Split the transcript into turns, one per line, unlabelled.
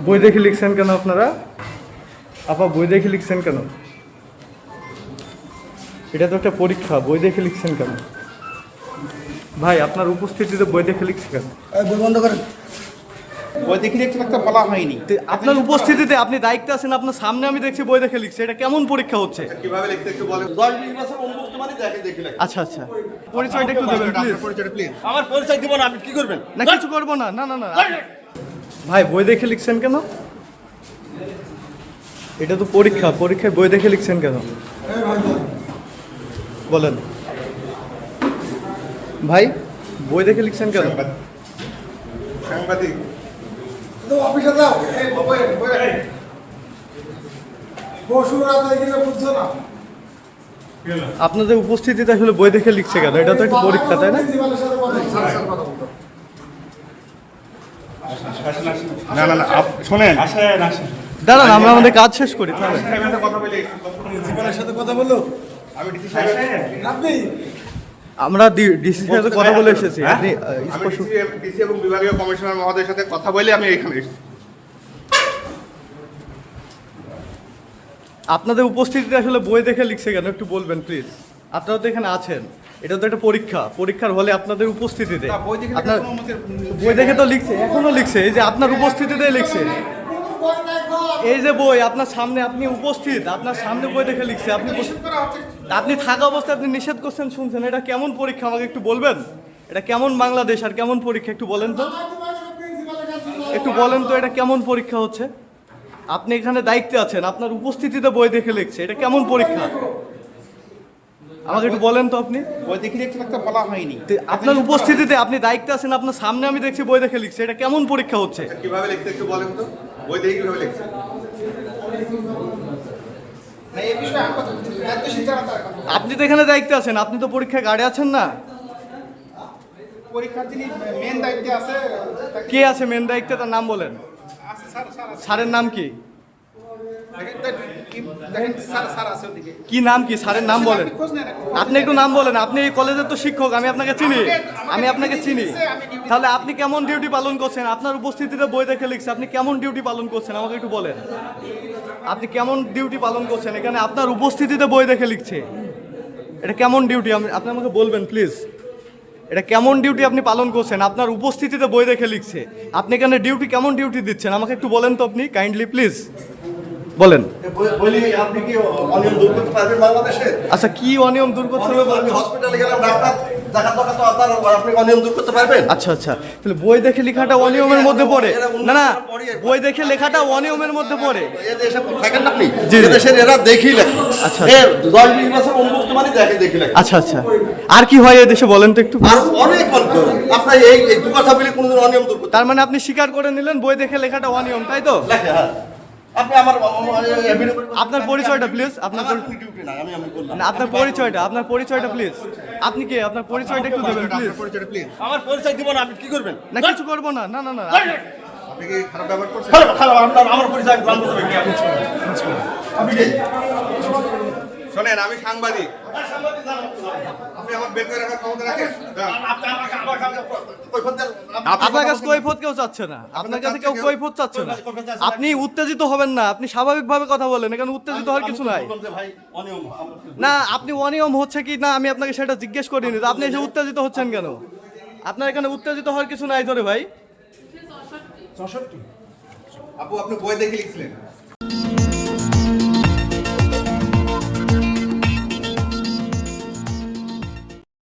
বই দেখে লিখছেন কেন আপনারা? আপা বই দেখে লিখছেন কেন? এটা তো একটা পরীক্ষা, বই দেখে লিখছেন কেন? ভাই আপনার উপস্থিতিতে বই দেখে লিখছে কেন?
বই বন্ধ করেন। বই দেখে লিখতে একটা বলা হয়নি।
আপনার উপস্থিতিতে আপনি দায়িত্বে আছেন, আপনার সামনে আমি দেখছি বই দেখে লিখছে, এটা কেমন পরীক্ষা হচ্ছে?
কিভাবে লিখতে একটু বলেন।
10-20 বছর অনুভূতি মানে দেখে লেখা।
আচ্ছা আচ্ছা, পরিচয়টা একটু দেবেন প্লিজ।
পরিচয়টা প্লিজ।
আমার পরিচয় দিব না, আপনি কি করবেন?
না কিছু করবো না, না না না। ভাই বই দেখে লিখছেন কেন? এটা তো পরীক্ষা, পরীক্ষায় বই দেখে লিখছেন কেন বলেন? ভাই বই দেখে লিখছেন কেন?
সাংবাদিক
অফিসে যাও। এই বই রাখেন। বসুর রাতে এখানে বুঝছো না।
আপনাদের উপস্থিতিতে আসলে বই দেখে লিখছে কেন? এটা তো একটা পরীক্ষা, তাই না?
না না না শোনেন,
দাঁড়ান আমরা আমাদের কাজ শেষ করি তাহলে।
কথা বলে
প্রিন্সিপালের সাথে কথা বলো।
আমি ডিসি সাহেব,
আপনি
আমরা ডিসি সাথে কথা বলে এসেছি। আপনি
আমি
স্পষ্ট
ডিসি এবং বিভাগীয় কমিশনার মহোদয়ের সাথে কথা বলে আমি এখানে এসেছি।
আপনাদের উপস্থিতিতে আসলে বই দেখে লিখছে কেন একটু বলবেন প্লিজ? আপনারা তো এখানে আছেন, এটা তো একটা পরীক্ষা, পরীক্ষার হলে আপনাদের উপস্থিতিতে আপনার বই দেখে তো লিখছে, এখনো লিখছে, এই যে আপনার উপস্থিতিতে লিখছে। এই যে বই আপনার সামনে, আপনি উপস্থিত, আপনার সামনে বই দেখে লিখছে। আপনি থাকা অবস্থায় আপনি নিষেধ করছেন, শুনছেন, এটা কেমন পরীক্ষা আমাকে একটু বলবেন? এটা কেমন বাংলাদেশ আর কেমন পরীক্ষা একটু বলেন তো, একটু বলেন তো এটা কেমন পরীক্ষা হচ্ছে? আপনি এখানে দায়িত্বে আছেন, আপনার উপস্থিতিতে বই দেখে লিখছে, এটা কেমন পরীক্ষা আমাকে একটু বলেন তো আপনি?
বই দেখে লিখতে একটা বলা হয়নি।
আপনার উপস্থিতিতে আপনি দায়িত্বে আছেন, আপনার সামনে আমি দেখছি বই দেখে লিখছে, এটা কেমন পরীক্ষা হচ্ছে?
কিভাবে লিখতে একটু বলেন তো, বই দেখে কিভাবে লিখছে?
না এই বিষয়ে আমার দায়িত্বশীল যারা তারা কথা বলে।
আপনি তো এখানে দায়িত্বে আছেন, আপনি তো পরীক্ষায় গাড়ে আছেন না?
পরীক্ষার যিনি মেন দায়িত্বে আছে
কে আছে মেন দায়িত্বে, তার নাম বলেন।
আছে স্যার আছে।
স্যারের নাম কি?
দেখেন স্যার আছে ওদিকে।
কি নাম কি স্যারের নাম বলেন?
খোঁজ নেন।
আপনি একটু নাম বলেন। আপনি এই কলেজের তো শিক্ষক, আমি আপনাকে চিনি, আমি আপনাকে চিনি। তাহলে আপনি কেমন ডিউটি পালন করছেন? আপনার উপস্থিতিতে বই দেখে লিখছে, আপনি কেমন ডিউটি পালন করছেন আমাকে একটু বলেন। আপনি কেমন ডিউটি পালন করছেন এখানে? আপনার উপস্থিতিতে বই দেখে লিখছে, এটা কেমন ডিউটি আপনি আমাকে বলবেন প্লিজ? এটা কেমন ডিউটি আপনি পালন করছেন? আপনার উপস্থিতিতে বই দেখে লিখছে, আপনি এখানে ডিউটি কেমন ডিউটি দিচ্ছেন আমাকে একটু বলেন তো আপনি, কাইন্ডলি প্লিজ বলেন।
বলি আপনি কি অনিয়ম দূর করতে পারবেন বাংলাদেশে?
আচ্ছা কি অনিয়ম দূর করতে হবে?
আমি হসপিটালে গেলাম, ডাক্তার দেখা দরকার তো আপনার, আপনি অনিয়ম দূর করতে পারবেন?
আচ্ছা আচ্ছা, তাহলে বই দেখে লেখাটা অনিয়মের মধ্যে পড়ে? না না, বই দেখে লেখাটা অনিয়মের মধ্যে পড়ে।
এই দেশে থাকেন না আপনি,
জি, জি।
দেশের এরা দেখি লেখে।
আচ্ছা।
10-20 বছর অনুভূতি মানে দেখি লেখে।
আচ্ছা আচ্ছা, আর কি হয় এই দেশে বলেন তো একটু?
আর অনেক অন্ত আপনার এই দু কথা বলে কোনোদিন অনিয়ম দূর করতে
তার মানে আপনি স্বীকার করে নিলেন বই দেখে লেখাটা অনিয়ম, তাই তো?
লেখে। হ্যাঁ, আপনি আমার
আপনার পরিচয়টা প্লিজ, আপনার
ডিউটি না, আমি বললাম
না, আপনার পরিচয়টা প্লিজ। আপনি কে? আপনার পরিচয়টা একটু দেবেন প্লিজ।
পরিচয়টা প্লিজ।
আমার পরিচয় দিব না, আপনি কি করবেন?
না কিছু করবো না, না না না।
আপনি কি খারাপ ব্যবহার করছেন?
আমার পরিচয় আমি জানতে চাই। আপনি কে?
শোনেন, আমি সাংবাদিক। আপনি আমার বের করে রাখার ক্ষমতা রাখেন?
আপনার কাছে কৈফিয়ত কেউ চাচ্ছে না, আপনার কাছে কেউ কৈফিয়ত চাচ্ছে না। আপনি উত্তেজিত হবেন না, আপনি স্বাভাবিকভাবে কথা বলেন, এখানে উত্তেজিত হওয়ার কিছু নাই।
ভাই অনিয়ম
না আপনি অনিয়ম হচ্ছে কি না আমি আপনাকে সেটা জিজ্ঞেস করিনি, তো আপনি এসে উত্তেজিত হচ্ছেন কেন? আপনার এখানে উত্তেজিত হওয়ার কিছু নাই ধরে ভাই।
আপু আপনি বই দেখে লিখছিলেন?